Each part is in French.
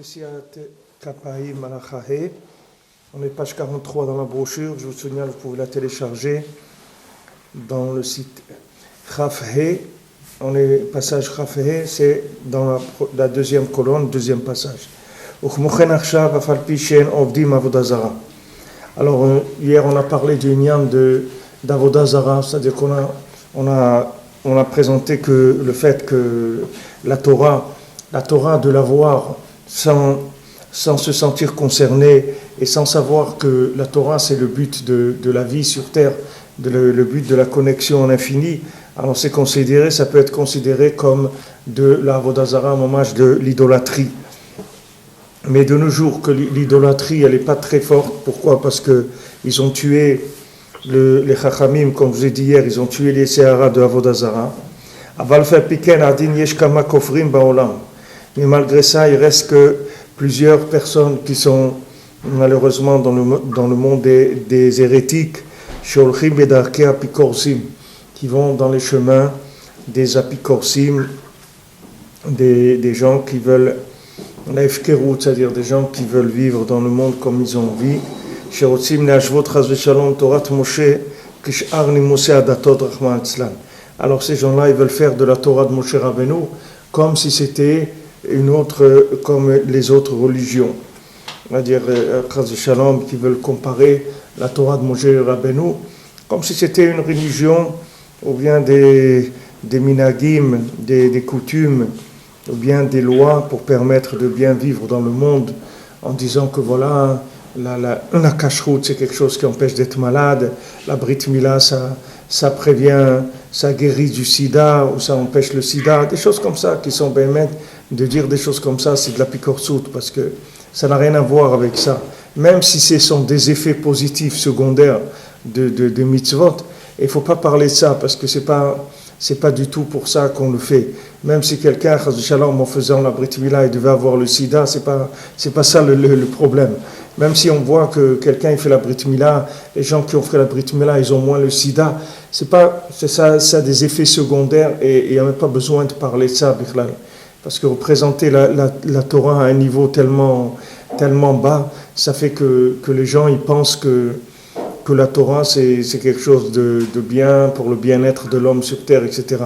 Messiat Kapaï Malachahe. On est page 43 dans la brochure. Je vous signale, vous pouvez la télécharger dans le site Chafhe. On est passage Chafhe, c'est dans la deuxième colonne, deuxième passage. Alors, hier, on a parlé du niam d'Avodah Zara, c'est-à-dire qu'on a présenté que le fait que la Torah de l'avoir sans se sentir concerné et sans savoir que la Torah c'est le but de la vie sur terre, le but de la connexion en infini, alors ça peut être considéré comme de la Avodah Zara, un hommage de l'idolâtrie. Mais de nos jours, que l'idolâtrie elle n'est pas très forte. Pourquoi ? Parce qu'ils ont tué les Chachamim, comme je vous ai dit hier, ils ont tué les Sehara de Avodah Zara. Mais malgré ça, il reste que plusieurs personnes qui sont malheureusement dans le monde des hérétiques, qui vont dans les chemins des apikorsim, des gens qui veulent la efkerut, c'est-à-dire des gens qui veulent vivre dans le monde comme ils ont envie. Alors ces gens-là, ils veulent faire de la Torah de Moshe Rabbeinu comme si c'était une autre, comme les autres religions. C'est-à-dire, Shalom, qui veulent comparer la Torah de Moshe Rabbeinu comme si c'était une religion, ou bien des minagim, des coutumes, ou bien des lois pour permettre de bien vivre dans le monde, en disant que voilà, la kashrut c'est quelque chose qui empêche d'être malade, la brit mila ça prévient, ça guérit du sida, ou ça empêche le sida, des choses comme ça qui sont bénéfiques. De dire des choses comme ça, c'est de la pikorsout, parce que ça n'a rien à voir avec ça. Même si ce sont des effets positifs secondaires de mitzvot, il ne faut pas parler de ça, parce que c'est pas du tout pour ça qu'on le fait. Même si quelqu'un, en faisant la brit mila, il devait avoir le sida, c'est pas ça le problème. Même si on voit que quelqu'un il fait la brit mila, les gens qui ont fait la brit mila, ils ont moins le sida, ça a des effets secondaires, et il n'y a même pas besoin de parler de ça, Bichlal. Parce que représenter la Torah à un niveau tellement bas, ça fait que les gens ils pensent que la Torah c'est quelque chose de bien pour le bien-être de l'homme sur terre, etc.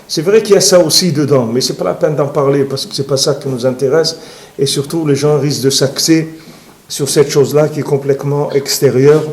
C'est vrai qu'il y a ça aussi dedans, mais c'est pas la peine d'en parler parce que c'est pas ça qui nous intéresse, et surtout les gens risquent de s'axer sur cette chose-là qui est complètement extérieure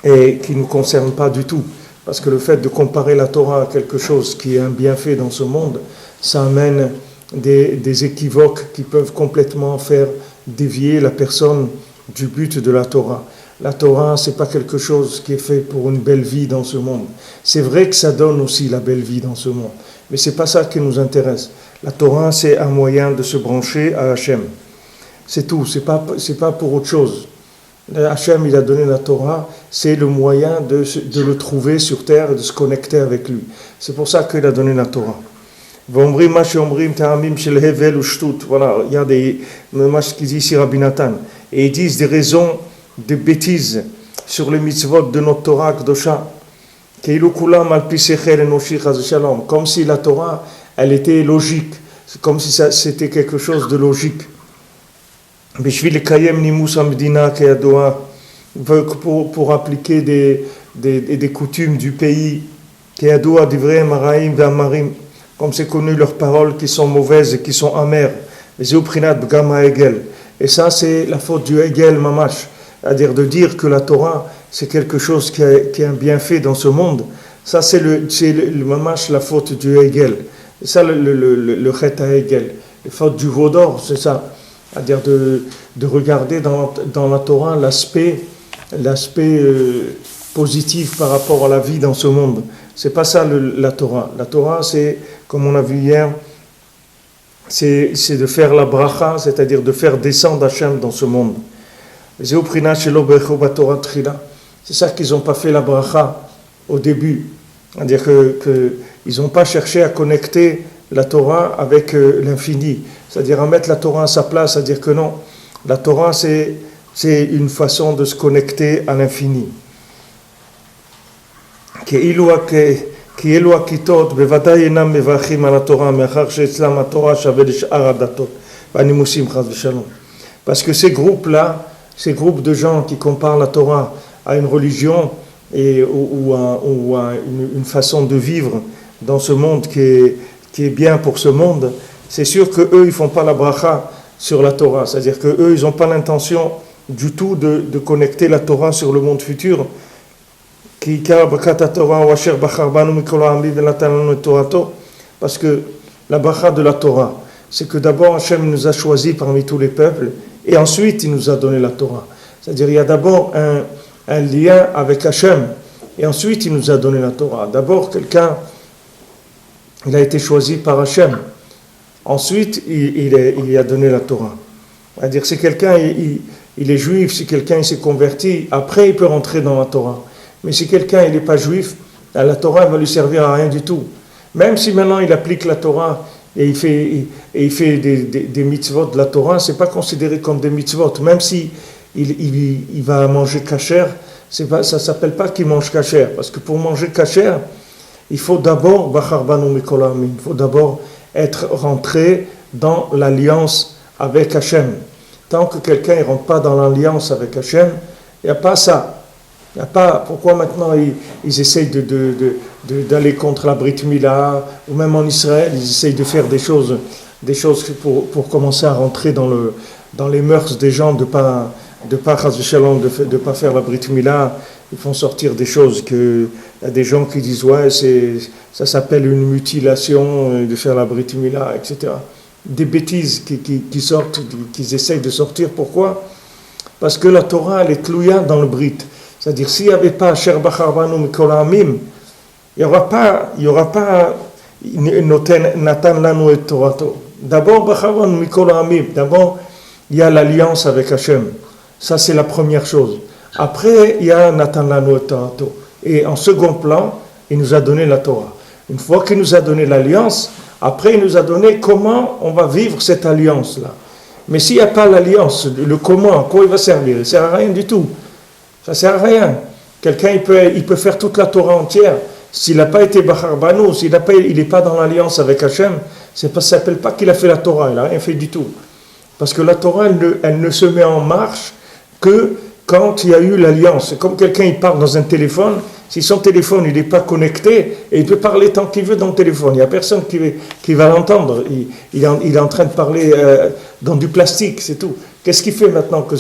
et qui ne nous concerne pas du tout. Parce que le fait de comparer la Torah à quelque chose qui est un bienfait dans ce monde, ça amène des équivoques qui peuvent complètement faire dévier la personne du but de la Torah. La Torah, c'est pas quelque chose qui est fait pour une belle vie dans ce monde. C'est vrai que ça donne aussi la belle vie dans ce monde, mais c'est pas ça qui nous intéresse. La Torah, c'est un moyen de se brancher à Hachem. C'est tout, c'est pas pour autre chose. Hachem, il a donné la Torah, c'est le moyen de le trouver sur terre et de se connecter avec lui. C'est pour ça qu'il a donné la Torah. Voilà, il y a des ce qu'ils disent ici Rabbi Nathan, et ils disent des raisons de bêtises sur les mitzvot de notre Torah Kedosha, comme si la Torah elle était logique, comme si c'était quelque chose de logique. Pour appliquer des coutumes du pays, comme c'est connu, leurs paroles qui sont mauvaises et qui sont amères. Et ça, c'est la faute du Hegel Mamash, c'est-à-dire de dire que la Torah, c'est quelque chose qui est un bienfait dans ce monde. Ça, c'est le Mamash, la faute du Hegel. C'est ça le chet à Hegel. La faute du Vaudor, c'est ça. C'est-à-dire de regarder dans la Torah l'aspect positif par rapport à la vie dans ce monde. C'est pas ça la Torah. La Torah, c'est, comme on a vu hier, c'est de faire la bracha, c'est-à-dire de faire descendre Hachem dans ce monde. C'est ça qu'ils n'ont pas fait la bracha au début. C'est-à-dire qu'ils n'ont pas cherché à connecter la Torah avec l'infini. C'est-à-dire à mettre la Torah à sa place, c'est-à-dire que non, la Torah c'est une façon de se connecter à l'infini. Animusim, chas v'shalom. Parce que ces groupes-là, ces groupes de gens qui comparent la Torah à une religion ou à une façon de vivre dans ce monde qui est bien pour ce monde, c'est sûr qu'eux, ils ne font pas la bracha sur la Torah. C'est-à-dire qu'eux, ils n'ont pas l'intention du tout de connecter la Torah sur le monde futur. Parce que la bracha de la Torah, c'est que d'abord Hachem nous a choisis parmi tous les peuples et ensuite il nous a donné la Torah. C'est-à-dire il y a d'abord un lien avec Hachem et ensuite il nous a donné la Torah. D'abord quelqu'un, il a été choisi par Hachem. Ensuite il a donné la Torah. C'est-à-dire si quelqu'un il est juif, si quelqu'un il s'est converti, après il peut rentrer dans la Torah. Mais si quelqu'un il n'est pas juif, la Torah va lui servir à rien du tout. Même si maintenant il applique la Torah et il fait des mitzvot de la Torah, c'est pas considéré comme des mitzvot. Même si il va manger kasher, ça s'appelle pas qu'il mange kasher. Parce que pour manger kasher, il faut d'abord il faut d'abord être rentré dans l'alliance avec Hachem. Tant que quelqu'un ne rentre pas dans l'alliance avec Hachem, il n'y a pas ça. Il n'y a pas, pourquoi maintenant ils essayent d'aller contre la Brit Mila, ou même en Israël, ils essayent de faire des choses pour commencer à rentrer dans les mœurs des gens, de pas faire la Brit Mila. Ils font sortir des choses il y a des gens qui disent ouais, ça s'appelle une mutilation de faire la Brit Mila, etc. Des bêtises qui sortent, qu'ils essayent de sortir. Pourquoi? Parce que la Torah, elle est tlouya dans le Brit. C'est-à-dire, s'il n'y avait pas Asher Bachar Banu Mikol Ha'amim, il n'y aura pas Natan Lanu et Torato. D'abord, Bachar Banu Mikol Ha'amim, d'abord, il y a l'alliance avec Hachem. Ça, c'est la première chose. Après, il y a Natan Lanu et Torato. Et en second plan, il nous a donné la Torah. Une fois qu'il nous a donné l'alliance, après, il nous a donné comment on va vivre cette alliance-là. Mais s'il n'y a pas l'alliance, le comment, à quoi il va servir? Il ne sert à rien du tout. Ça ne sert à rien. Quelqu'un, il peut faire toute la Torah entière. S'il n'a pas été Bachar Banu, il n'est pas dans l'alliance avec Hachem, ça ne s'appelle pas qu'il a fait la Torah, il n'a rien fait du tout. Parce que la Torah, elle ne se met en marche que quand il y a eu l'alliance. C'est comme quelqu'un, il parle dans un téléphone, si son téléphone il n'est pas connecté, et il peut parler tant qu'il veut dans le téléphone, il n'y a personne qui va l'entendre. Il est en train de parler dans du plastique, c'est tout. Qu'est-ce qu'il fait maintenant que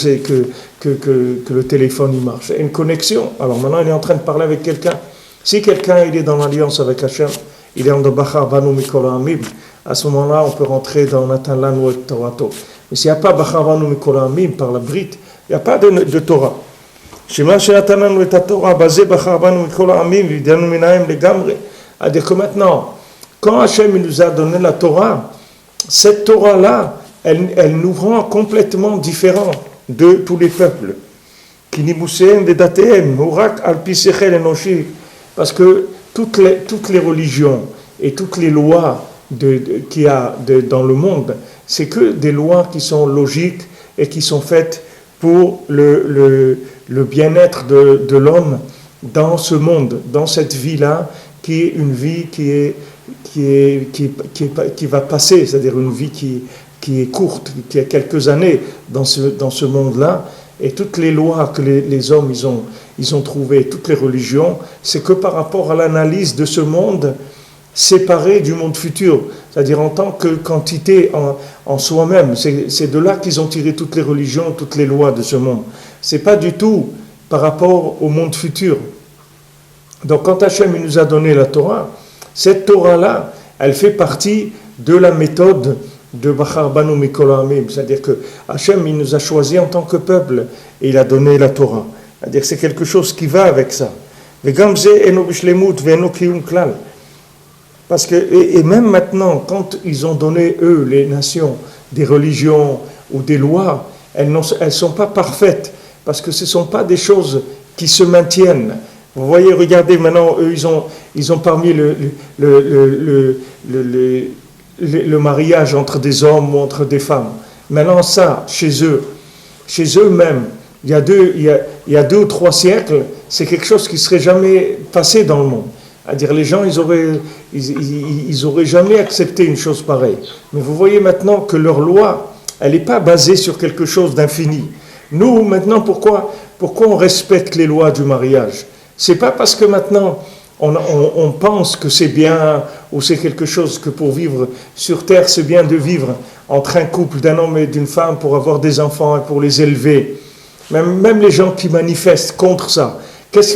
le téléphone il marche? Une connexion. Alors maintenant, il est en train de parler avec quelqu'un. Si quelqu'un il est dans l'alliance avec Hachem, il est en Bachar Banu Mikol Ha'amim, à ce moment-là, on peut rentrer dans Natan Lanu et Torato. Mais s'il n'y a pas Bachar Banu Mikol Ha'amim par la Brit, il n'y a pas de Torah. C'est-à-dire que maintenant, quand Hachem nous a donné la Torah, cette Torah-là, elle nous rend complètement différents de tous les peuples. Parce que toutes les religions et toutes les lois qu'il y a dans le monde, c'est que des lois qui sont logiques et qui sont faites pour le bien-être de l'homme dans ce monde, dans cette vie-là, qui est une vie qui va passer, c'est-à-dire une vie qui est courte, qui a quelques années dans ce monde-là. Et toutes les lois que les hommes ils ont trouvées, toutes les religions, c'est que par rapport à l'analyse de ce monde séparé du monde futur, c'est-à-dire en tant que quantité en soi-même. C'est de là qu'ils ont tiré toutes les religions, toutes les lois de ce monde. C'est pas du tout par rapport au monde futur. Donc quand Hachem il nous a donné la Torah, cette Torah-là, elle fait partie de la méthode de Bachar Banu Mikol Ha'amim. C'est-à-dire que Hachem il nous a choisis en tant que peuple et il a donné la Torah. C'est-à-dire que c'est quelque chose qui va avec ça. Parce que, et même maintenant, quand ils ont donné, eux, les nations, des religions ou des lois, elles ne sont pas parfaites, parce que ce ne sont pas des choses qui se maintiennent. Vous voyez, regardez maintenant, eux, ils ont parmi le mariage entre des hommes ou entre des femmes. Maintenant, ça, chez eux-mêmes, il y a 2 ou 3 siècles, c'est quelque chose qui ne serait jamais passé dans le monde. C'est-à-dire les gens, ils auraient jamais accepté une chose pareille. Mais vous voyez maintenant que leurs lois, elle n'est pas basée sur quelque chose d'infini. Nous, maintenant, pourquoi on respecte les lois du mariage? C'est pas parce que maintenant on pense que c'est bien ou c'est quelque chose que pour vivre sur terre, c'est bien de vivre entre un couple d'un homme et d'une femme pour avoir des enfants et pour les élever. Même les gens qui manifestent contre ça,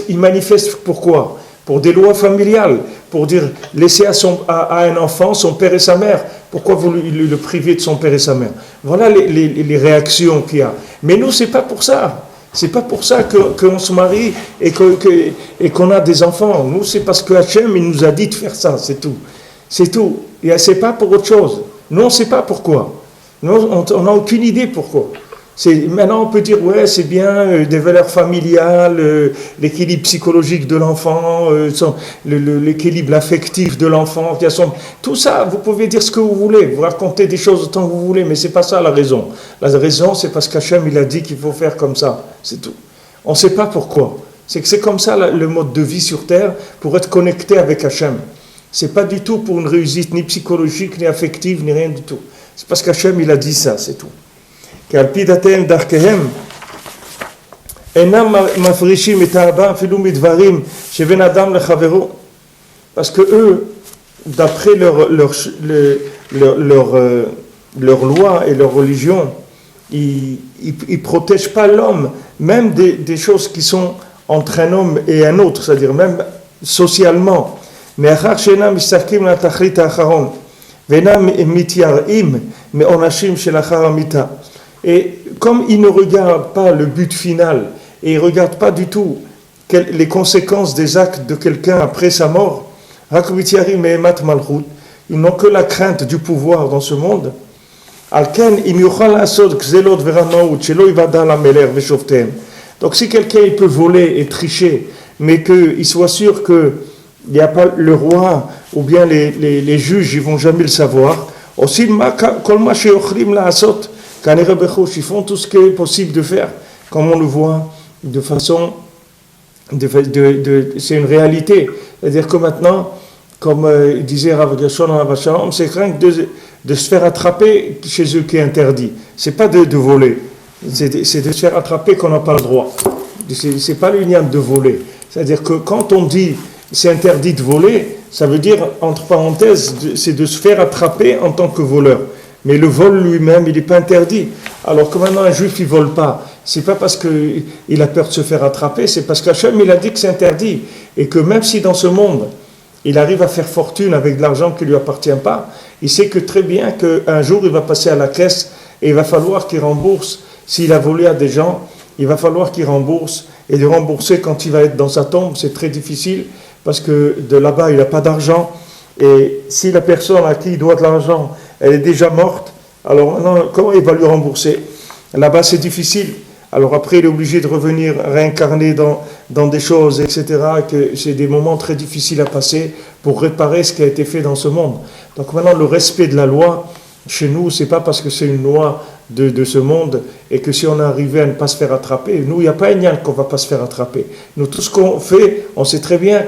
ils manifestent pourquoi? Pour des lois familiales, pour dire laisser à un enfant son père et sa mère. Pourquoi vous le privez de son père et sa mère? Voilà les réactions qu'il y a. Mais nous, c'est pas pour ça. C'est pas pour ça qu'on se marie et qu'on a des enfants. Nous, c'est parce que Hachem, il nous a dit de faire ça, c'est tout. C'est tout. Et c'est pas pour autre chose. Nous, on ne sait pas pourquoi. Nous, on n'a aucune idée pourquoi. Maintenant, on peut dire, ouais, c'est bien, des valeurs familiales, l'équilibre psychologique de l'enfant, l'équilibre affectif de l'enfant. Tout ça, vous pouvez dire ce que vous voulez, vous racontez des choses autant que vous voulez, mais ce n'est pas ça la raison. La raison, c'est parce qu'Hachem, il a dit qu'il faut faire comme ça, c'est tout. On ne sait pas pourquoi. C'est que c'est comme ça le mode de vie sur Terre, pour être connecté avec Hachem. Ce n'est pas du tout pour une réussite ni psychologique, ni affective, ni rien du tout. C'est parce qu'Hachem, il a dit ça, c'est tout. Parce que eux, d'après leur loi et leur religion, ils protègent pas l'homme, même des choses qui sont entre un homme et un autre, c'est-à-dire même socialement. Mais et comme ils ne regardent pas le but final, et ils ne regardent pas du tout les conséquences des actes de quelqu'un après sa mort, ils n'ont que la crainte du pouvoir dans ce monde. Donc si quelqu'un il peut voler et tricher, mais qu'il soit sûr qu'il n'y a pas le roi ou bien les juges, ils ne vont jamais le savoir, aussi ils font tout ce qui est possible de faire, comme on le voit de façon, c'est une réalité. C'est-à-dire que maintenant, comme disait Rav Gershon Alav Shalom, c'est crainte de se faire attraper chez eux qui est interdit. C'est pas de voler, c'est de se faire attraper qu'on n'a pas le droit. C'est pas l'union de voler. C'est-à-dire que quand on dit c'est interdit de voler, ça veut dire, entre parenthèses, c'est de se faire attraper en tant que voleur. Mais le vol lui-même, il n'est pas interdit. Alors que maintenant un juif, il ne vole pas. Ce n'est pas parce qu'il a peur de se faire attraper, c'est parce qu'Hachem, il a dit que c'est interdit. Et que même si dans ce monde, il arrive à faire fortune avec de l'argent qui ne lui appartient pas, il sait que très bien qu'un jour, il va passer à la caisse et il va falloir qu'il rembourse. S'il a volé à des gens, il va falloir qu'il rembourse. Et de rembourser quand il va être dans sa tombe, c'est très difficile parce que de là-bas, il n'a pas d'argent. Et si la personne à qui il doit de l'argent, elle est déjà morte, alors maintenant, comment il va lui rembourser? Là-bas, c'est difficile. Alors après, il est obligé de revenir réincarner dans des choses, etc., que c'est des moments très difficiles à passer pour réparer ce qui a été fait dans ce monde. Donc maintenant, le respect de la loi, chez nous, c'est pas parce que c'est une loi de ce monde et que si on est arrivé à ne pas se faire attraper, nous, il n'y a pas un lien qu'on ne va pas se faire attraper. Nous, tout ce qu'on fait, on sait très bien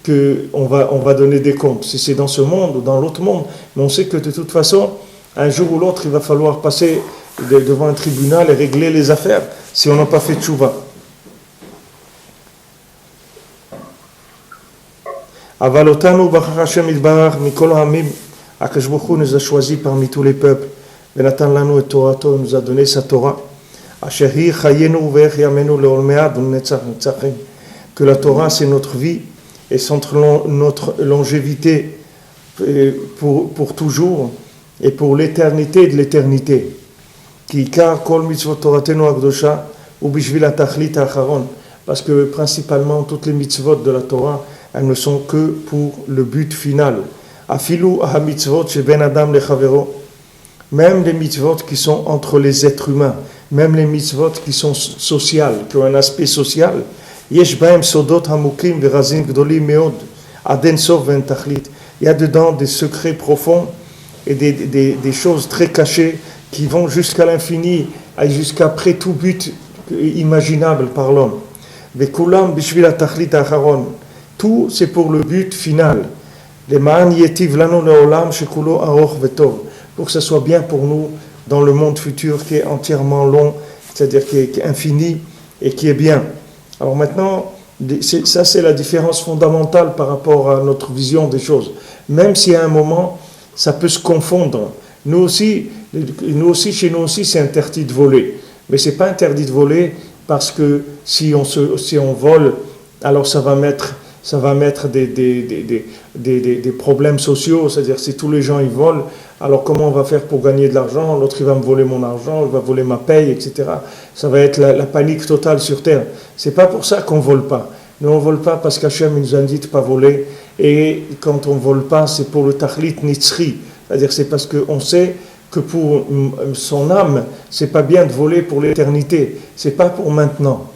qu'on va donner des comptes, si c'est dans ce monde ou dans l'autre monde, mais on sait que de toute façon, un jour ou l'autre, il va falloir passer devant un tribunal et régler les affaires, si on n'a pas fait tchouva. Avalotanu bachar Hashem itbarach mikol ha'amim, Akadosh Baruch Hu nous a choisis parmi tous les peuples, Venatan lanu et Torato, nous a donné sa Torah, Asher hi chayenu ve'ech yamenu le'olmead u'netzach netzachim, que la Torah c'est notre vie, et notre longévité pour toujours et pour l'éternité de l'éternité. Parce que principalement toutes les mitzvot de la Torah, elles ne sont que pour le but final. Même les mitzvot qui sont entre les êtres humains, même les mitzvot qui sont sociales, qui ont un aspect social, il y a dedans des secrets profonds et des choses très cachées qui vont jusqu'à l'infini, jusqu'après tout but imaginable par l'homme. Tout c'est pour le but final. Pour que ce soit bien pour nous dans le monde futur qui est entièrement long, c'est-à-dire qui est infini et qui est bien. Alors maintenant, ça c'est la différence fondamentale par rapport à notre vision des choses. Même si à un moment, ça peut se confondre. Nous aussi, chez nous aussi, c'est interdit de voler. Mais c'est pas interdit de voler parce que si on vole, alors ça va mettre des problèmes sociaux, c'est-à-dire si tous les gens ils volent, alors comment on va faire pour gagner de l'argent? L'autre il va me voler mon argent, il va voler ma paye, etc. Ça va être la panique totale sur terre. C'est pas pour ça qu'on vole pas. Nous on vole pas parce qu'Hachem nous indique de pas voler, et quand on vole pas, c'est pour le tachlit nitzri, c'est-à-dire c'est parce qu'on sait que pour son âme, c'est pas bien de voler pour l'éternité, c'est pas pour maintenant.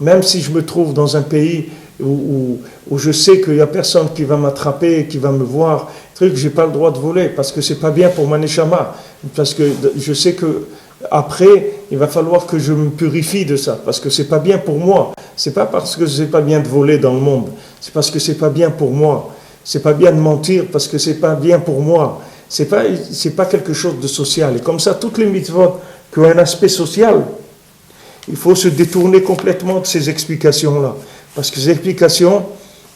Même si je me trouve dans un pays où je sais qu'il n'y a personne qui va m'attraper, qui va me voir, j'ai pas le droit de voler parce que c'est pas bien pour ma neshama, parce que je sais que après il va falloir que je me purifie de ça, parce que c'est pas bien pour moi. C'est pas parce que c'est pas bien de voler dans le monde, c'est parce que c'est pas bien pour moi. C'est pas bien de mentir parce que c'est pas bien pour moi. C'est pas quelque chose de social. Et comme ça, toutes les mitzvot qui ont un aspect social, il faut se détourner complètement de ces explications-là. Parce que ces explications,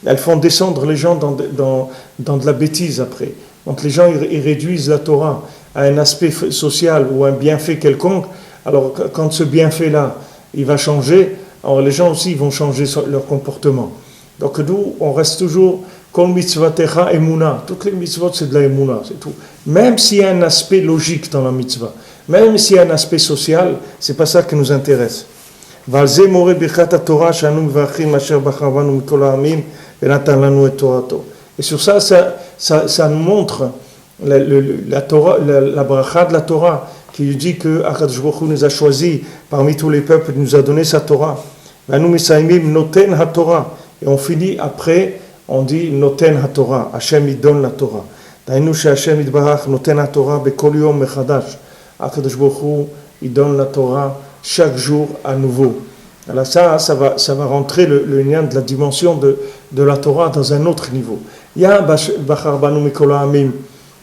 elles font descendre les gens dans de la bêtise après. Donc les gens, ils réduisent la Torah à un aspect social ou un bienfait quelconque. Alors quand ce bienfait-là, il va changer, alors les gens aussi ils vont changer leur comportement. Donc nous, on reste toujours comme mitzvatecha emuna. Toutes les mitzvot, c'est de la emuna, c'est tout. Même s'il y a un aspect logique dans la mitzvah, même s'il y a un aspect social, c'est pas ça qui nous intéresse. Et sur ça nous montre la Torah, la bracha de la Torah, qui dit que Akadosh Baruch Hu nous a choisis parmi tous les peuples, nous a donné sa Torah. Et on finit après, on dit Noten HaTorah, Hashem il donne la Torah. Dainu Hashem Yitbarach Noten HaTorah Bekol Yom Mechadash. Akadosh Baruch Hu, il donne la Torah chaque jour à nouveau. Alors ça va rentrer le lien de la dimension de la Torah dans un autre niveau. Il y a Bachar Banu Mikol Ha'amim,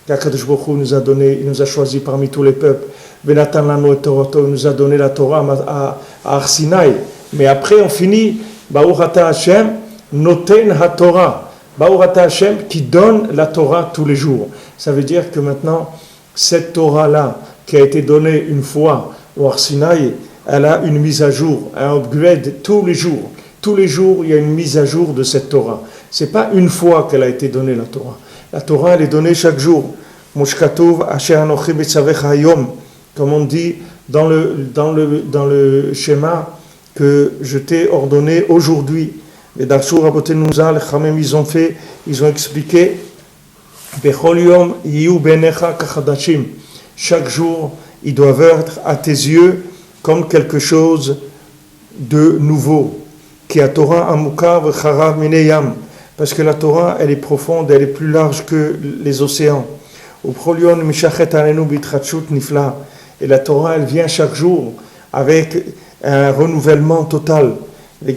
qu'Akadosh Baruch Hu nous a donné, il nous a choisi parmi tous les peuples. Benatan Lanu et Torato, il nous a donné la Torah à Har Sinaï. Mais après on finit Baruch Ata Hashem Noten HaTorah. Baruch Ata Hashem qui donne la Torah tous les jours. Ça veut dire que maintenant cette Torah-là qui a été donnée une fois au Har Sinaï, elle a une mise à jour, un upgrade tous les jours. Tous les jours, il y a une mise à jour de cette Torah. C'est pas une fois qu'elle a été donnée la Torah. La Torah, elle est donnée chaque jour. Moshkatov Asher Anochi Betzavecha Hayom, comme on dit dans le schéma que je t'ai ordonné aujourd'hui. Les Darshur Rabotenu Zal, Chamem, ils ont expliqué Bechol Yom Yiyu Benecha Kachadashim. Chaque jour, ils doivent être à tes yeux comme quelque chose de nouveau. Qui a Torah Amukar V'charav Mineyam. Parce que la Torah, elle est profonde, elle est plus large que les océans. Uprolion Mishachet Alenu Bitratshut Nifla. Et la Torah, elle vient chaque jour avec un renouvellement total. Et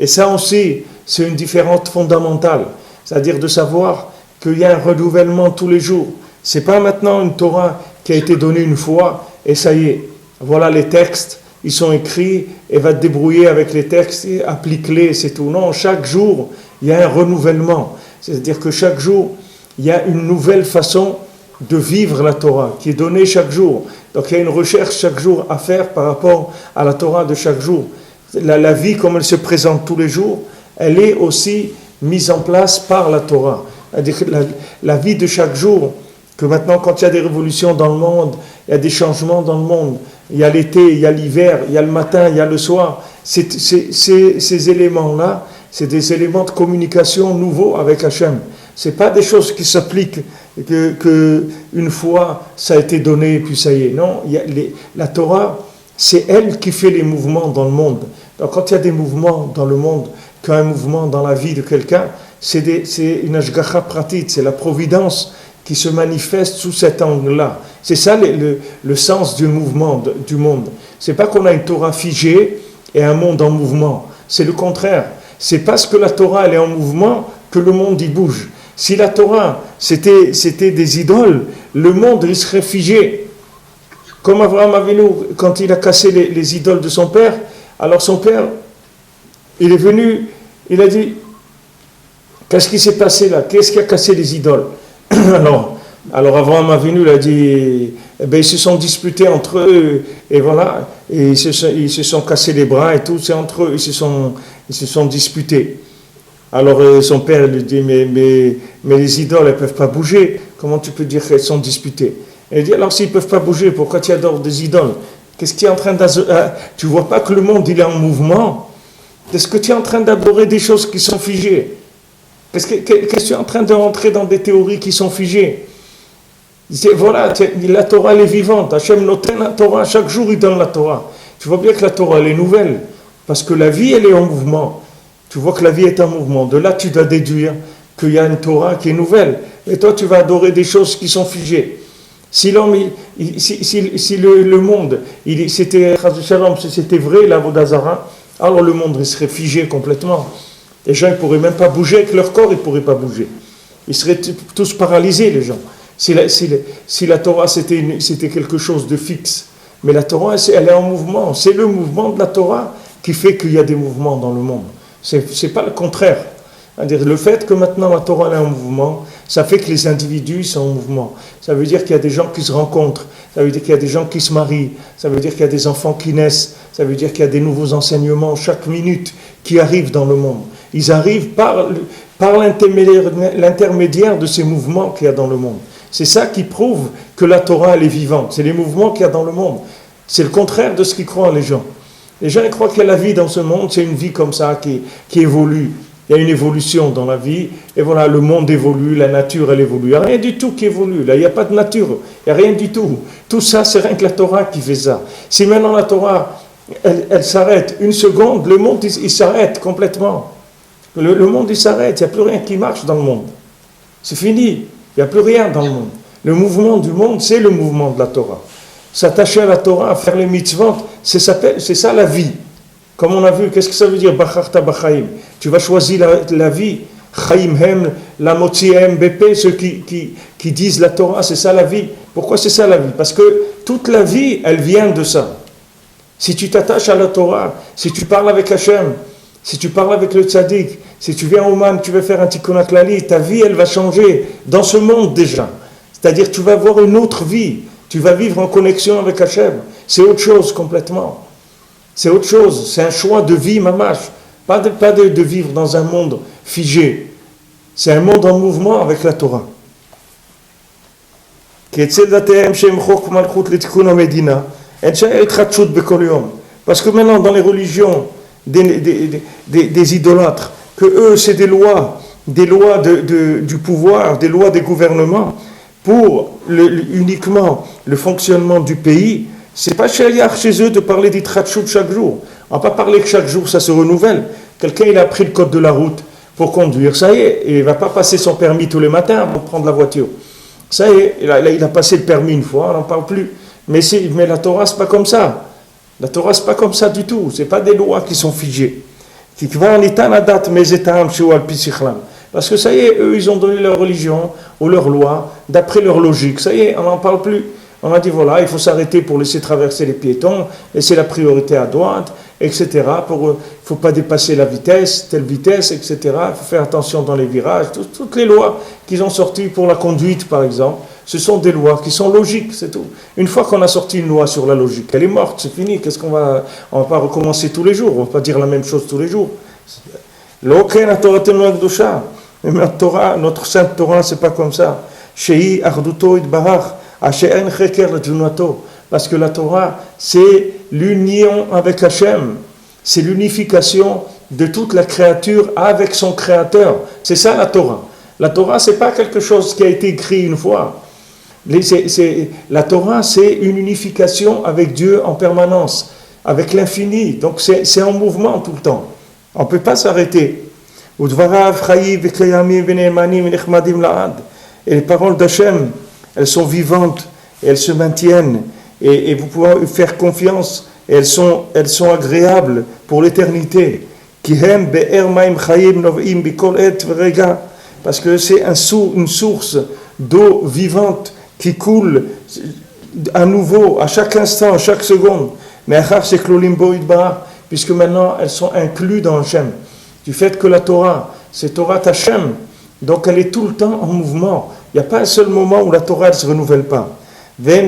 ça aussi, c'est une différence fondamentale. C'est-à-dire de savoir qu'il y a un renouvellement tous les jours. C'est pas maintenant une Torah qui a été donnée une fois et ça y est. Voilà les textes, ils sont écrits et va te débrouiller avec les textes et applique-les, c'est tout. Non, chaque jour, il y a un renouvellement. C'est-à-dire que chaque jour, il y a une nouvelle façon de vivre la Torah qui est donnée chaque jour. Donc il y a une recherche chaque jour à faire par rapport à la Torah de chaque jour. La vie comme elle se présente tous les jours, elle est aussi mise en place par la Torah. C'est-à-dire que la vie de chaque jour, que maintenant quand il y a des révolutions dans le monde, il y a des changements dans le monde, il y a l'été, il y a l'hiver, il y a le matin, il y a le soir, ces éléments-là, c'est des éléments de communication nouveaux avec Hachem. C'est pas des choses qui s'appliquent que une fois ça a été donné puis ça y est. Non, la Torah, c'est elle qui fait les mouvements dans le monde. Donc quand il y a des mouvements dans le monde, quand un mouvement dans la vie de quelqu'un, c'est une ashgacha pratit, c'est la providence qui se manifeste sous cet angle-là. C'est ça le sens du mouvement du monde. C'est pas qu'on a une Torah figée et un monde en mouvement. C'est le contraire. C'est parce que la Torah elle est en mouvement que le monde y bouge. Si la Torah, c'était des idoles, le monde il serait figé. Comme Abraham Avinu, quand il a cassé les idoles de son père, alors son père, il est venu, il a dit, qu'est-ce qui s'est passé là? Qu'est-ce qui a cassé les idoles? alors Abraham Avinu, il a dit, eh bien, ils se sont disputés entre eux, et voilà, et ils se sont cassés les bras et tout, c'est entre eux, ils se sont disputés. Alors son père lui dit, mais les idoles, elles ne peuvent pas bouger, comment tu peux dire qu'elles sont disputées? Et il dit, alors s'ils ne peuvent pas bouger, pourquoi tu adores des idoles? Qu'est-ce que tu es en train d'adorer? Tu ne vois pas que le monde, il est en mouvement? Est-ce que tu es en train d'adorer des choses qui sont figées? Qu'est-ce que tu es en train de rentrer dans des théories qui sont figées? Voilà, la Torah, elle est vivante. Hachem noten la Torah, chaque jour il donne la Torah. Tu vois bien que la Torah, elle est nouvelle, parce que la vie, elle est en mouvement. Tu vois que la vie est en mouvement. De là, tu dois déduire qu'il y a une Torah qui est nouvelle. Et toi, tu vas adorer des choses qui sont figées. Si l'homme, si le monde, c'était vrai, la Vodazara, alors le monde il serait figé complètement. Les gens ne pourraient même pas bouger avec leur corps, ils ne pourraient pas bouger. Ils seraient tous paralysés, les gens. Si la Torah, c'était quelque chose de fixe. Mais la Torah, elle est en mouvement. C'est le mouvement de la Torah qui fait qu'il y a des mouvements dans le monde. C'est pas le contraire. C'est-à-dire, le fait que maintenant la Torah est en mouvement, ça fait que les individus sont en mouvement. Ça veut dire qu'il y a des gens qui se rencontrent, ça veut dire qu'il y a des gens qui se marient, ça veut dire qu'il y a des enfants qui naissent, ça veut dire qu'il y a des nouveaux enseignements chaque minute qui arrivent dans le monde. Ils arrivent par l'intermédiaire de ces mouvements qu'il y a dans le monde. C'est ça qui prouve que la Torah elle est vivante. C'est les mouvements qu'il y a dans le monde. C'est le contraire de ce qu'ils croient les gens. Les gens ils croient que la vie dans ce monde, c'est une vie comme ça qui évolue. Il y a une évolution dans la vie, et voilà, le monde évolue, la nature, elle évolue. Il n'y a rien du tout qui évolue, là, il n'y a pas de nature, il n'y a rien du tout. Tout ça, c'est rien que la Torah qui fait ça. Si maintenant la Torah, elle s'arrête une seconde, le monde, il s'arrête complètement. Le monde, il s'arrête, il n'y a plus rien qui marche dans le monde. C'est fini, il n'y a plus rien dans le monde. Le mouvement du monde, c'est le mouvement de la Torah. S'attacher à la Torah, faire les mitzvot, c'est ça la vie. Comme on a vu, qu'est-ce que ça veut dire Bacharta Bachaim? Tu vas choisir la vie. Chaim Hem, la Motzihem, BP, ceux qui disent la Torah, c'est ça la vie. Pourquoi c'est ça la vie? Parce que toute la vie, elle vient de ça. Si tu t'attaches à la Torah, si tu parles avec Hachem, si tu parles avec le tzaddik, si tu viens au Man, tu veux faire un tikkun haklali, ta vie, elle va changer dans ce monde déjà. C'est-à-dire, tu vas avoir une autre vie. Tu vas vivre en connexion avec Hachem. C'est autre chose complètement. C'est autre chose, c'est un choix de vie mamash, pas de vivre dans un monde figé. C'est un monde en mouvement avec la Torah. Parce que maintenant dans les religions des idolâtres, que eux c'est des lois du pouvoir, des lois des gouvernements pour uniquement le fonctionnement du pays. C'est pas chez eux de parler d'Itratchout chaque jour. On va pas parler que chaque jour ça se renouvelle. Quelqu'un il a pris le code de la route pour conduire, ça y est, et il va pas passer son permis tous les matins pour prendre la voiture. Ça y est, il a passé le permis une fois, on n'en parle plus. Mais la Torah c'est pas comme ça. La Torah c'est pas comme ça du tout. C'est pas des lois qui sont figées. Parce que ça y est, eux ils ont donné leur religion ou leur loi d'après leur logique. Ça y est, on n'en parle plus. On a dit voilà, il faut s'arrêter pour laisser traverser les piétons, laisser la priorité à droite, etc. Il ne faut pas dépasser la vitesse, telle vitesse, etc. Il faut faire attention dans les virages. Toutes les lois qu'ils ont sorties pour la conduite, par exemple, ce sont des lois qui sont logiques, c'est tout. Une fois qu'on a sorti une loi sur la logique, elle est morte, c'est fini. On va pas recommencer tous les jours, on ne va pas dire la même chose tous les jours. Mais notre Torah, notre sainte Torah, c'est pas comme ça. Shei Arduto Itbarach. Parce que la Torah, c'est l'union avec Hachem, c'est l'unification de toute la créature avec son créateur. C'est ça la Torah. La Torah, c'est pas quelque chose qui a été écrit une fois. La Torah, c'est une unification avec Dieu en permanence, avec l'infini. Donc c'est en mouvement tout le temps. On ne peut pas s'arrêter. Et les paroles d'Hachem, elles sont vivantes et elles se maintiennent et vous pouvez faire confiance et elles sont agréables pour l'éternité. parce que c'est une source d'eau vivante qui coule à nouveau, à chaque instant, à chaque seconde. Mais Achar c'est Klolim Boïdbar, puisque maintenant elles sont incluses dans Hachem. Du fait que la Torah, c'est Torah Hachem, donc elle est tout le temps en mouvement. Il n'y a pas un seul moment où la Torah ne se renouvelle pas. Et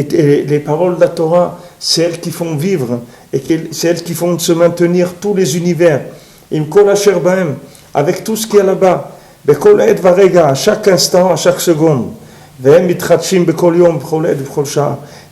les paroles de la Torah, c'est elles qui font vivre, et c'est elles qui font se maintenir tous les univers. Avec tout ce qu'il y a là-bas, à chaque instant, à chaque seconde. Et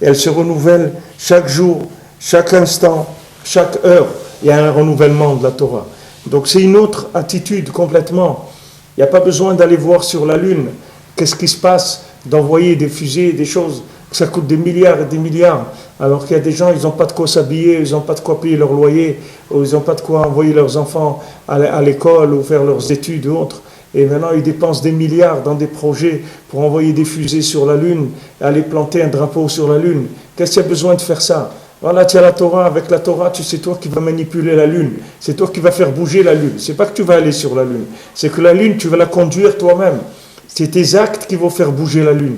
elles se renouvellent chaque jour, chaque instant, chaque heure. Il y a un renouvellement de la Torah. Donc c'est une autre attitude complètement. Il n'y a pas besoin d'aller voir sur la Lune qu'est-ce qui se passe, d'envoyer des fusées, des choses, que ça coûte des milliards et des milliards. Alors qu'il y a des gens, ils n'ont pas de quoi s'habiller, ils n'ont pas de quoi payer leur loyer, ou ils n'ont pas de quoi envoyer leurs enfants à l'école ou faire leurs études ou autres. Et maintenant, ils dépensent des milliards dans des projets pour envoyer des fusées sur la Lune, aller planter un drapeau sur la Lune. Qu'est-ce qu'il y a besoin de faire ça? Voilà, tu as la Torah. Avec la Torah, c'est toi qui vas manipuler la Lune. C'est toi qui vas faire bouger la Lune. C'est pas que tu vas aller sur la Lune. C'est que la Lune, tu vas la conduire toi-même. C'est tes actes qui vont faire bouger la Lune.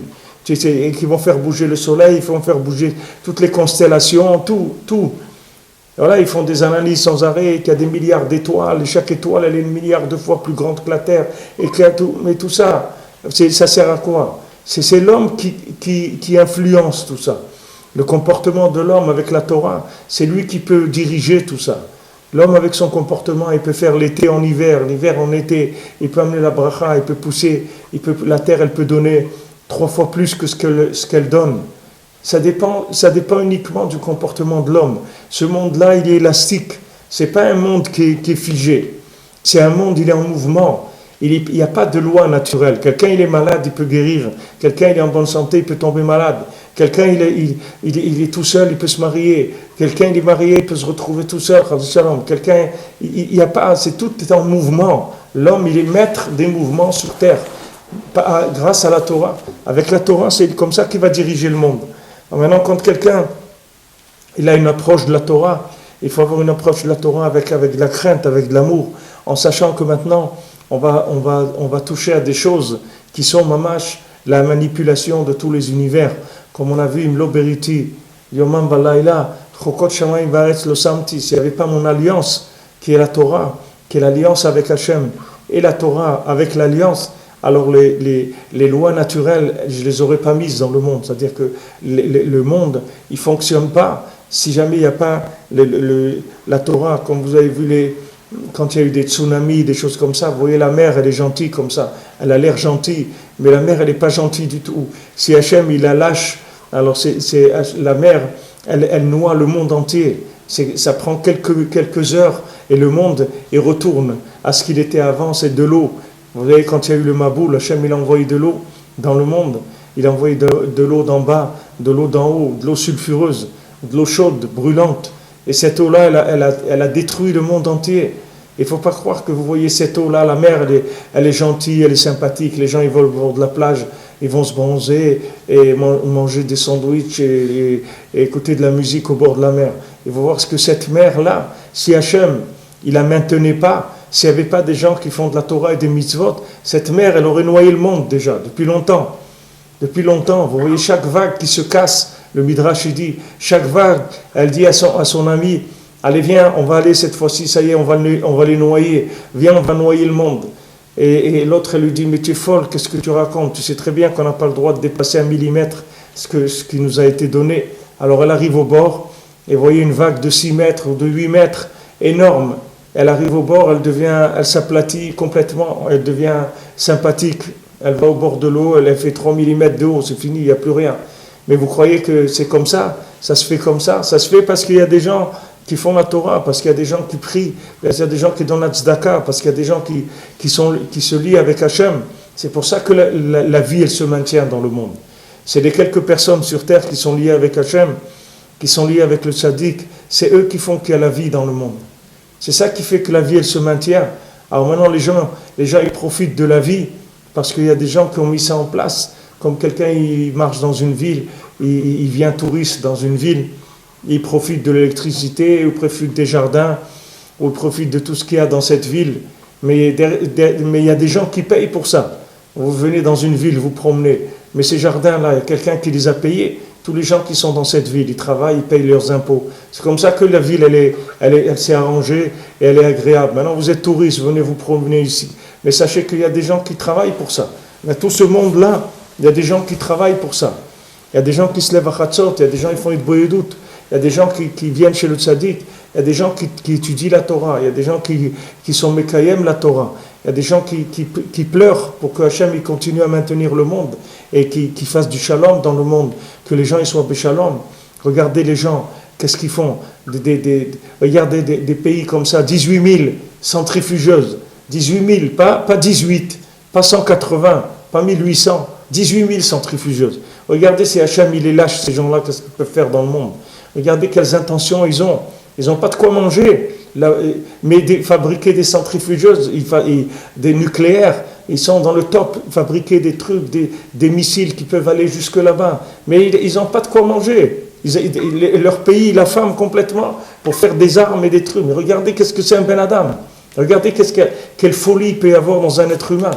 Et qui vont faire bouger le Soleil, ils vont faire bouger toutes les constellations, tout. Voilà, ils font des analyses sans arrêt, qu'il y a des milliards d'étoiles, et chaque étoile, elle est 1 milliard de fois plus grande que la Terre. Mais tout ça, ça sert à quoi? C'est l'homme qui influence tout ça. Le comportement de l'homme avec la Torah, c'est lui qui peut diriger tout ça. L'homme avec son comportement, il peut faire l'été en hiver, l'hiver en été, il peut amener la bracha, il peut pousser, la terre, elle peut donner 3 fois plus que ce qu'elle donne. Ça dépend uniquement du comportement de l'homme. Ce monde-là, il est élastique. C'est pas un monde qui est figé. C'est un monde, il est en mouvement. Il n'y a pas de loi naturelle. Quelqu'un, il est malade, il peut guérir. Quelqu'un, il est en bonne santé, il peut tomber malade. Quelqu'un, il est tout seul, il peut se marier. Quelqu'un, il est marié, il peut se retrouver tout seul. Quelqu'un, il n'y a pas, tout est en mouvement. L'homme, il est maître des mouvements sur terre. Grâce à la Torah. Avec la Torah, c'est comme ça qu'il va diriger le monde. Alors maintenant, quand quelqu'un, il a une approche de la Torah, il faut avoir une approche de la Torah avec de la crainte, avec de l'amour, en sachant que maintenant, on va toucher à des choses qui sont mamash, la manipulation de tous les univers. Comme on a vu, Imlo Beriti, Yomam Balayla, Chokot Shamayim Varetz Lo Samti, s'il n'y avait pas mon alliance, qui est la Torah, qui est l'alliance avec Hachem, et la Torah avec l'alliance, alors les lois naturelles, je ne les aurais pas mises dans le monde. C'est-à-dire que le monde, il ne fonctionne pas si jamais il n'y a pas la Torah, comme vous avez vu quand il y a eu des tsunamis, des choses comme ça, vous voyez la mer, elle est gentille comme ça, elle a l'air gentille, mais la mer, elle n'est pas gentille du tout. Si Hachem, il la lâche, alors la mer, elle noie le monde entier. Ça prend quelques heures et le monde, il retourne à ce qu'il était avant, c'est de l'eau. Vous voyez, quand il y a eu le Maboul, Hachem, il a envoyé de l'eau dans le monde, il a envoyé de l'eau d'en bas, de l'eau d'en haut, de l'eau sulfureuse, de l'eau chaude, brûlante. Et cette eau-là, elle a détruit le monde entier. Il ne faut pas croire que vous voyez cette eau-là, la mer, elle est gentille, elle est sympathique. Les gens, ils vont au bord de la plage, ils vont se bronzer et manger des sandwichs et écouter de la musique au bord de la mer. Il faut voir ce que cette mer-là, si Hachem, il la maintenait pas, s'il n'y avait pas des gens qui font de la Torah et des mitzvot, cette mer, elle aurait noyé le monde déjà, depuis longtemps. Depuis longtemps, vous voyez chaque vague qui se casse, le Midrash il dit, chaque vague, elle dit à son ami, allez viens, on va aller cette fois-ci, ça y est, on va les noyer, viens, on va noyer le monde. Et l'autre, elle lui dit, mais tu es folle, qu'est-ce que tu racontes? Tu sais très bien qu'on n'a pas le droit de dépasser 1 millimètre ce qui nous a été donné. Alors elle arrive au bord, et vous voyez une vague de 6 mètres ou de 8 mètres, énorme. Elle arrive au bord, elle s'aplatit complètement, elle devient sympathique. Elle va au bord de l'eau, elle fait 3 mm de haut, c'est fini, il n'y a plus rien. Mais vous croyez que c'est comme ça? Ça se fait comme ça? Ça se fait parce qu'il y a des gens qui font la Torah, parce qu'il y a des gens qui prient, parce qu'il y a des gens qui donnent la tzedaka, parce qu'il y a des gens qui se lient avec Hachem. C'est pour ça que la vie, elle se maintient dans le monde. C'est les quelques personnes sur terre qui sont liées avec Hachem, qui sont liées avec le tzaddik. C'est eux qui font qu'il y a la vie dans le monde. C'est ça qui fait que la vie, elle se maintient. Alors maintenant, les gens, ils profitent de la vie parce qu'il y a des gens qui ont mis ça en place. Comme quelqu'un, il marche dans une ville, il vient touriste dans une ville, il profite de l'électricité, il profite des jardins, ou il profite de tout ce qu'il y a dans cette ville. Mais il y a des gens qui payent pour ça. Vous venez dans une ville, vous promenez, mais ces jardins-là, il y a quelqu'un qui les a payés. Tous les gens qui sont dans cette ville, ils travaillent, ils payent leurs impôts. C'est comme ça que la ville, elle s'est arrangée et elle est agréable. Maintenant, vous êtes touriste, venez vous promener ici. Mais sachez qu'il y a des gens qui travaillent pour ça. Mais tout ce monde-là, il y a des gens qui travaillent pour ça. Il y a des gens qui se lèvent à Khatsot, il y a des gens qui font une boyedout, il y a des gens qui viennent chez le tzaddik, il y a des gens qui étudient la Torah, il y a des gens qui sont mekayem la Torah, il y a des gens qui pleurent pour que Hachem il continue à maintenir le monde et qui fasse du shalom dans le monde, que les gens ils soient béchalom. Regardez les gens, qu'est-ce qu'ils font? Regardez des pays comme ça, 18 000 centrifugeuses, 18 000, pas 18, pas 180, pas 1800, 18 000 centrifugeuses. Regardez si Hachem il les lâche, ces gens-là, qu'est-ce qu'ils peuvent faire dans le monde. Regardez quelles intentions ils ont. Ils n'ont pas de quoi manger. Mais fabriquer des centrifugeuses, des nucléaires, ils sont dans le top. Fabriquer des trucs, des missiles qui peuvent aller jusque là-bas. Mais ils n'ont pas de quoi manger. Leur pays, la femme complètement, pour faire des armes et des trucs. Mais regardez qu'est-ce que c'est un Ben Adam. Regardez quelle folie il peut y avoir dans un être humain.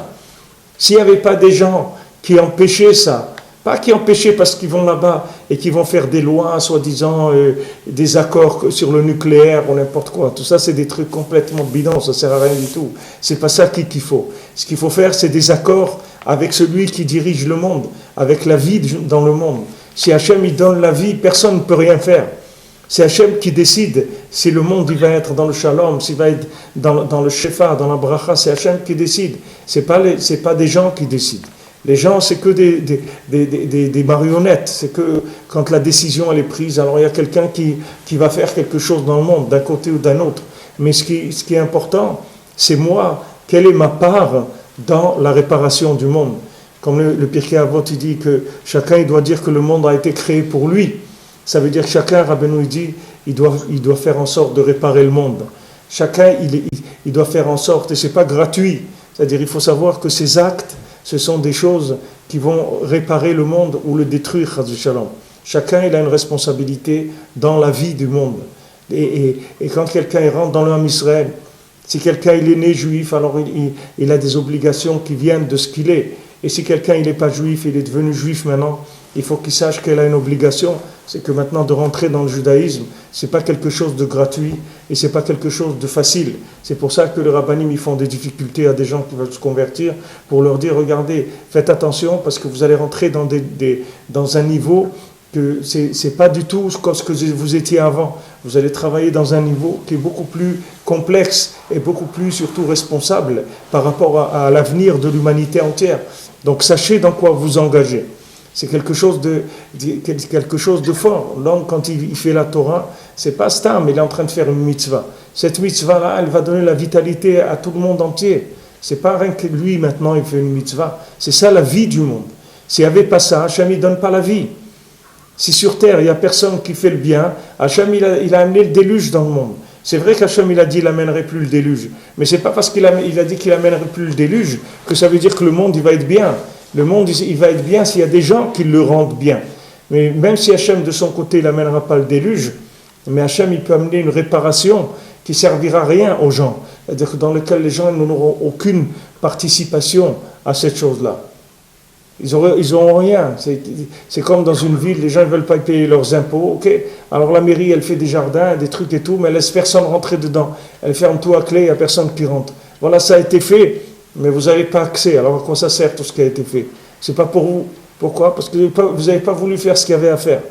S'il n'y avait pas des gens qui empêchaient ça, pas qui empêchaient parce qu'ils vont là-bas et qui vont faire des lois, soi-disant des accords sur le nucléaire ou n'importe quoi. Tout ça, c'est des trucs complètement bidons, ça ne sert à rien du tout. C'est pas ça qu'il faut. Ce qu'il faut faire, c'est des accords avec celui qui dirige le monde, avec la vie dans le monde. Si Hachem il donne la vie, personne ne peut rien faire. C'est Hachem qui décide si le monde il va être dans le shalom, s'il va être dans le shefa, dans la bracha, c'est Hachem qui décide. C'est pas des gens qui décident. Les gens, c'est que des marionnettes. C'est que quand la décision elle est prise, alors il y a quelqu'un qui va faire quelque chose dans le monde, d'un côté ou d'un autre. Mais ce qui est important, c'est moi, quelle est ma part dans la réparation du monde. Comme le Pirkei Avot, il dit que chacun il doit dire que le monde a été créé pour lui. Ça veut dire que chacun, Rabbeinu, il dit, il doit faire en sorte de réparer le monde. Chacun, il doit faire en sorte, et ce n'est pas gratuit. C'est-à-dire il faut savoir que ces actes, ce sont des choses qui vont réparer le monde ou le détruire, Chas v'Shalom. Chacun il a une responsabilité dans la vie du monde. Et quand quelqu'un rentre dans le Ham Israël, si quelqu'un il est né juif, alors il a des obligations qui viennent de ce qu'il est. Et si quelqu'un il n'est pas juif, il est devenu juif maintenant, il faut qu'il sache qu'il a une obligation, c'est que maintenant de rentrer dans le judaïsme, c'est pas quelque chose de gratuit et c'est pas quelque chose de facile. C'est pour ça que les rabbinim ils font des difficultés à des gens qui veulent se convertir pour leur dire regardez, faites attention parce que vous allez rentrer dans un niveau que c'est pas du tout comme ce que vous étiez avant. Vous allez travailler dans un niveau qui est beaucoup plus complexe et beaucoup plus surtout responsable par rapport à l'avenir de l'humanité entière. Donc sachez dans quoi vous engagez. C'est quelque chose de fort. L'homme, quand il fait la Torah, c'est pas stam, il est en train de faire une mitzvah. Cette mitzvah-là, elle va donner la vitalité à tout le monde entier. C'est pas rien que lui, maintenant, il fait une mitzvah. C'est ça la vie du monde. S'il n'y avait pas ça, Hachem, il ne donne pas la vie. Si sur terre, il n'y a personne qui fait le bien, Hachem, il a amené le déluge dans le monde. C'est vrai qu'Hachem, il a dit qu'il n'amènerait plus le déluge. Mais c'est pas parce qu'il a dit qu'il n'amènerait plus le déluge que ça veut dire que le monde, il va être bien. Le monde, il va être bien s'il y a des gens qui le rendent bien. Mais même si Hachem, de son côté, il n'amènera pas le déluge, mais Hachem, il peut amener une réparation qui ne servira à rien aux gens. C'est-à-dire dans lequel les gens n'auront aucune participation à cette chose-là. Ils n'auront rien. C'est comme dans une ville, les gens ne veulent pas payer leurs impôts. Ok, alors la mairie, elle fait des jardins, des trucs et tout, mais elle laisse personne rentrer dedans. Elle ferme tout à clé, il n'y a personne qui rentre. Voilà, ça a été fait. Mais vous n'avez pas accès. Alors à quoi ça sert tout ce qui a été fait? C'est pas pour vous. Pourquoi? Parce que vous n'avez pas voulu faire ce qu'il y avait à faire.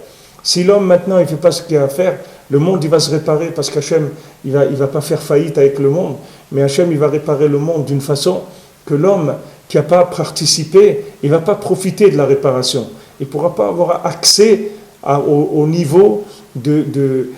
Si l'homme maintenant il ne fait pas ce qu'il y a à faire, le monde il va se réparer parce qu'Hachem il va pas faire faillite avec le monde, mais Hachem il va réparer le monde d'une façon que l'homme qui n'a pas participé, il ne va pas profiter de la réparation. Il ne pourra pas avoir accès au niveau de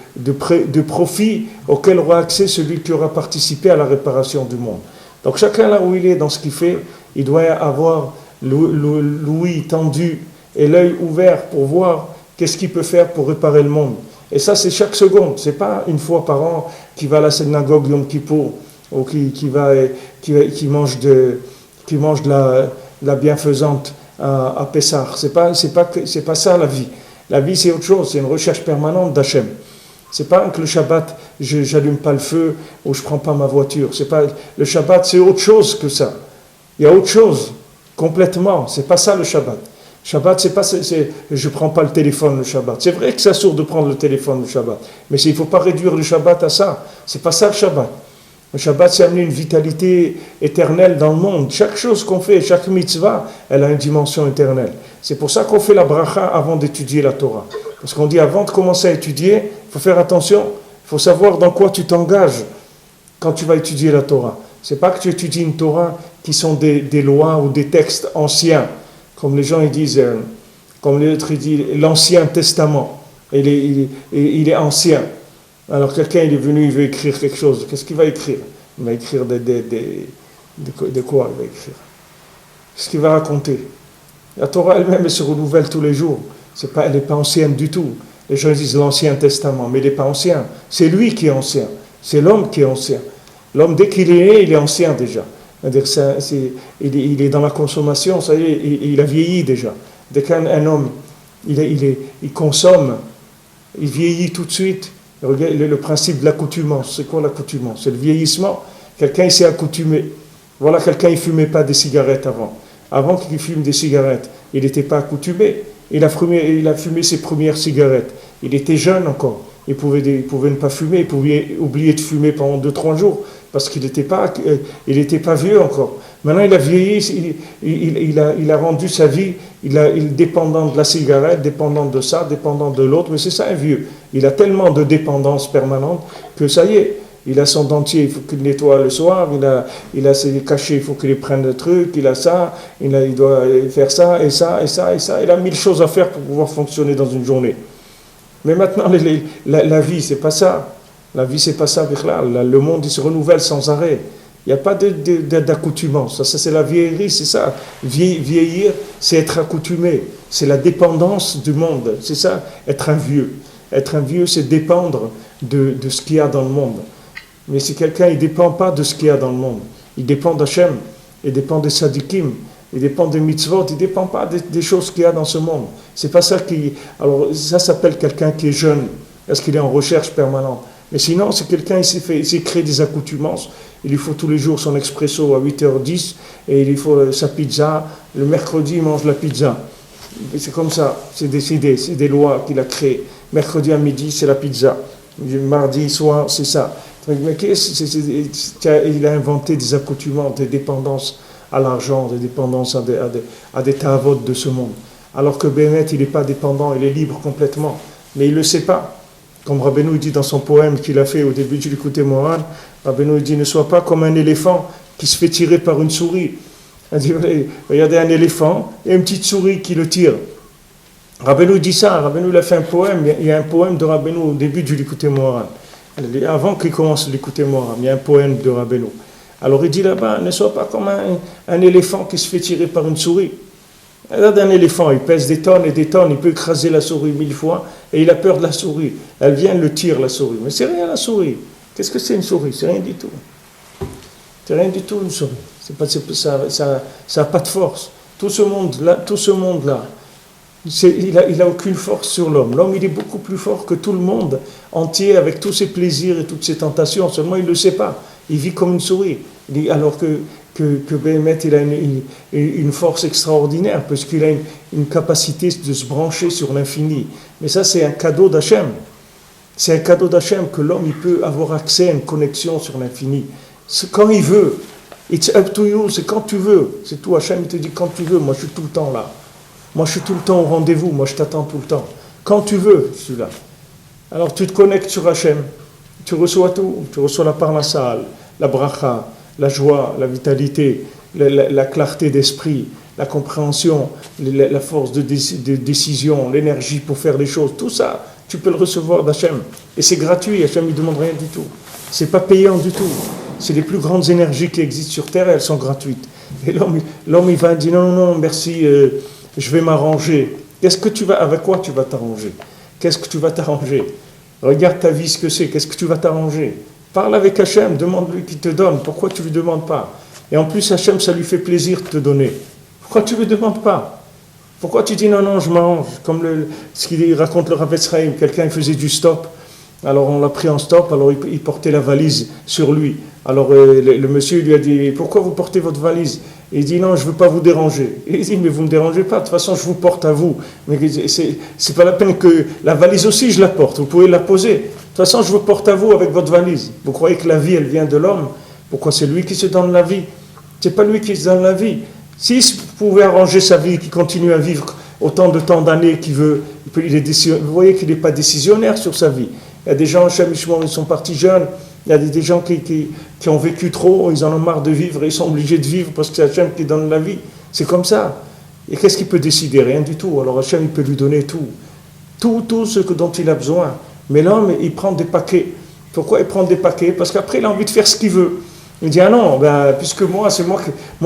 profit auquel aura accès celui qui aura participé à la réparation du monde. Donc chacun là où il est dans ce qu'il fait, il doit avoir l'ouïe tendu et l'œil ouvert pour voir qu'est-ce qu'il peut faire pour réparer le monde. Et ça c'est chaque seconde, c'est pas une fois par an qui va à la synagogue Yom Kippour ou qui mange de la bienfaisante à Pessah. C'est pas ça la vie. La vie c'est autre chose, c'est une recherche permanente d'Hachem. C'est pas que le Shabbat j'allume pas le feu ou je prends pas ma voiture. C'est pas, le Shabbat, c'est autre chose que ça. Il y a autre chose, complètement. C'est pas ça le Shabbat. Shabbat, c'est pas, je prends pas le téléphone le Shabbat. C'est vrai que c'est sourd de prendre le téléphone le Shabbat, mais il faut pas réduire le Shabbat à ça. C'est pas ça le Shabbat. Le Shabbat, c'est amener une vitalité éternelle dans le monde. Chaque chose qu'on fait, chaque mitzvah, elle a une dimension éternelle. C'est pour ça qu'on fait la bracha avant d'étudier la Torah. Parce qu'on dit, avant de commencer à étudier, il faut faire attention. Il faut savoir dans quoi tu t'engages quand tu vas étudier la Torah. C'est pas que tu étudies une Torah qui sont des lois ou des textes anciens. Comme les gens ils disent, comme l'autre il dit, l'Ancien Testament. Il est ancien. Alors quelqu'un il est venu, il veut écrire quelque chose. Qu'est-ce qu'il va écrire? Il va écrire de quoi il va écrire? Qu'est-ce qu'il va raconter? La Torah elle-même elle se renouvelle tous les jours. Elle n'est pas ancienne du tout. Les gens disent l'Ancien Testament, mais il n'est pas ancien. C'est lui qui est ancien. C'est l'homme qui est ancien. L'homme, dès qu'il est né, il est ancien déjà. C'est-à-dire, il est dans la consommation, ça y est, il a vieilli déjà. Dès qu'un homme, il consomme, il vieillit tout de suite. Regardez le principe de l'accoutumance. C'est quoi l'accoutumance? C'est le vieillissement. Quelqu'un il s'est accoutumé. Voilà, quelqu'un il ne fumait pas des cigarettes avant. Avant qu'il fume des cigarettes, il n'était pas accoutumé. Il a fumé ses premières cigarettes. Il était jeune encore. Il pouvait ne pas fumer. Il pouvait oublier de fumer pendant 2-3 jours parce qu'il n'était pas vieux encore. Maintenant, il a vieilli. Il a rendu sa vie dépendant de la cigarette, dépendant de ça, dépendant de l'autre. Mais c'est ça un vieux. Il a tellement de dépendance permanente que ça y est. Il a son dentier, il faut qu'il nettoie le soir, il a ses cachets, il faut qu'il prenne le truc, il a ça, il doit faire ça, et ça, et ça, et ça. Il a 1000 choses à faire pour pouvoir fonctionner dans une journée. Mais maintenant, la vie, c'est pas ça. La vie, c'est pas ça, le monde, il se renouvelle sans arrêt. Il n'y a pas d'accoutumance. Ça, c'est la vieillerie, c'est ça. Vieillir, c'est être accoutumé. C'est la dépendance du monde. C'est ça, être un vieux. Être un vieux, c'est dépendre de ce qu'il y a dans le monde. Mais si quelqu'un ne dépend pas de ce qu'il y a dans le monde, il dépend d'Hachem, il dépend des sadikim, il dépend des mitzvot, il ne dépend pas des choses qu'il y a dans ce monde. C'est pas ça qui... Alors ça s'appelle quelqu'un qui est jeune, parce qu'il est en recherche permanente. Mais sinon, c'est quelqu'un qui s'est créé des accoutumances. Il lui faut tous les jours son expresso à 8h10, et il lui faut sa pizza. Le mercredi, il mange la pizza. C'est comme ça, c'est décidé, c'est des lois qu'il a créées. Mercredi à midi, c'est la pizza. Mardi soir, c'est ça. Mais il a inventé des accoutumances, des dépendances à l'argent, des dépendances à des tavotes de ce monde. Alors que Bémet, il n'est pas dépendant, il est libre complètement. Mais il ne le sait pas. Comme Rabbeinu dit dans son poème qu'il a fait au début du Likutei Moharan, Rabbeinu dit « Ne sois pas comme un éléphant qui se fait tirer par une souris. » Il dit « Regardez un éléphant et une petite souris qui le tire. » Rabbeinu dit ça, Rabbeinu il a fait un poème, il y a un poème de Rabbeinu au début du Likutei Moharan. Avant qu'il commence Likutei Moharan, il y a un poème de Rabbeinu. Alors il dit là-bas, ne sois pas comme un éléphant qui se fait tirer par une souris. Regarde un éléphant, il pèse des tonnes et des tonnes, il peut écraser la souris 1000 fois et il a peur de la souris. Elle vient, le tire la souris. Mais c'est rien la souris. Qu'est-ce que c'est une souris? C'est rien du tout. C'est rien du tout une souris. Ça n'a pas de force. Tout ce monde-là, il a aucune force sur l'homme. L'homme, il est beaucoup plus fort que tout le monde entier avec tous ses plaisirs et toutes ses tentations. Seulement, il ne le sait pas. Il vit comme une souris. Alors que Béhémet, il a une force extraordinaire parce qu'il a une capacité de se brancher sur l'infini. Mais ça, c'est un cadeau d'Hachem. C'est un cadeau d'Hachem que l'homme, il peut avoir accès à une connexion sur l'infini. C'est quand il veut. It's up to you, c'est quand tu veux. C'est tout. Hachem, il te dit quand tu veux. Moi, je suis tout le temps là. Moi, je suis tout le temps au rendez-vous. Moi, je t'attends tout le temps. Quand tu veux, je suis là. Alors, tu te connectes sur Hachem. Tu reçois tout. Tu reçois la parnassa, la bracha, la joie, la vitalité, la clarté d'esprit, la compréhension, la force de décision, l'énergie pour faire les choses. Tout ça, tu peux le recevoir d'Hachem. Et c'est gratuit. Hachem ne demande rien du tout. C'est pas payant du tout. C'est les plus grandes énergies qui existent sur Terre, elles sont gratuites. Et l'homme il va dire non, merci, je vais m'arranger. Avec quoi tu vas t'arranger? Qu'est-ce que tu vas t'arranger? Regarde ta vie, ce que c'est. Qu'est-ce que tu vas t'arranger? Parle avec Hachem, demande-lui qu'il te donne. Pourquoi tu ne lui demandes pas? Et en plus, Hachem, ça lui fait plaisir de te donner. Pourquoi tu ne lui demandes pas? Pourquoi tu dis non, je m'arrange? Comme ce qu'il raconte le Rav Chaim, quelqu'un faisait du stop Alors on l'a pris en stop, alors il portait la valise sur lui. Alors le monsieur lui a dit, pourquoi vous portez votre valise? Et il dit, non, je ne veux pas vous déranger. Et il dit, mais vous ne me dérangez pas, de toute façon je vous porte à vous. Mais c'est pas la peine que la valise aussi je la porte, vous pouvez la poser. De toute façon je vous porte à vous avec votre valise. Vous croyez que la vie elle vient de l'homme? Pourquoi c'est lui qui se donne la vie? C'est pas lui qui se donne la vie. S'il pouvait arranger sa vie, qu'il continue à vivre autant de temps d'années qu'il veut, vous voyez qu'il n'est pas décisionnaire sur sa vie. Il y a des gens, ils sont partis jeunes, il y a des gens qui ont vécu trop, ils en ont marre de vivre, ils sont obligés de vivre parce que c'est Hachem qui donne la vie. C'est comme ça. Et qu'est-ce qu'il peut décider? Rien du tout. Alors Hachem, il peut lui donner tout. Tout ce dont il a besoin. Mais l'homme, il prend des paquets. Pourquoi il prend des paquets? Parce qu'après, il a envie de faire ce qu'il veut. Il dit, ah non, puisque moi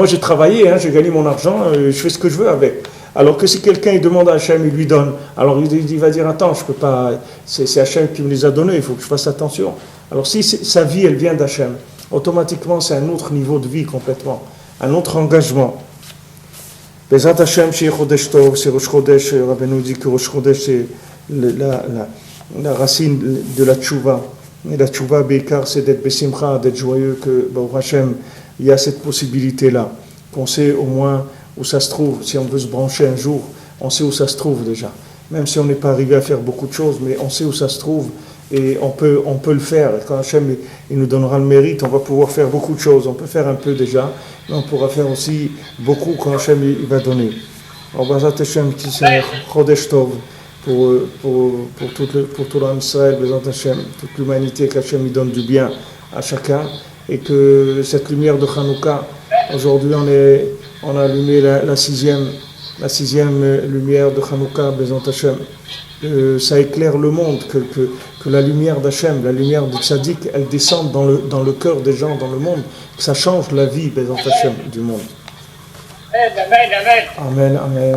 j'ai travaillé, j'ai gagné mon argent, je fais ce que je veux avec. Alors que si quelqu'un il demande à Hachem, il lui donne, alors il va dire, attends, je peux pas, c'est Hachem qui me les a donnés, il faut que je fasse attention. Alors si sa vie, elle vient d'Hachem, automatiquement, c'est un autre niveau de vie complètement, un autre engagement. Bezrat Hachem, chez Chodesh Tov, c'est Rosh Chodesh, Rabbeinu dit que Rosh Chodesh, c'est la racine de la tchouva. Et la tchouva, Beikar, c'est d'être besimcha, d'être joyeux, que, Baruch Hashem, il y a cette possibilité-là, qu'on sait au moins où ça se trouve. Si on veut se brancher un jour, on sait où ça se trouve déjà. Même si on n'est pas arrivé à faire beaucoup de choses, mais on sait où ça se trouve et on peut le faire. Et quand Hachem il nous donnera le mérite, on va pouvoir faire beaucoup de choses. On peut faire un peu déjà, mais on pourra faire aussi beaucoup quand Hachem il va donner. Alors, Bazat Hachem, qui c'est Chodesh Tov, pour tout l'homme Israël, Bezrat Hachem, toute l'humanité, qu'Hachem il donne du bien à chacun, et que cette lumière de Hanouka, aujourd'hui on a allumé la sixième lumière de Hanouka, Bezrat Hachem, ça éclaire le monde, que la lumière d'Hachem, la lumière du Tzaddik, elle descende dans le cœur des gens, dans le monde, que ça change la vie, Bezrat Hachem, du monde. Amen, amen.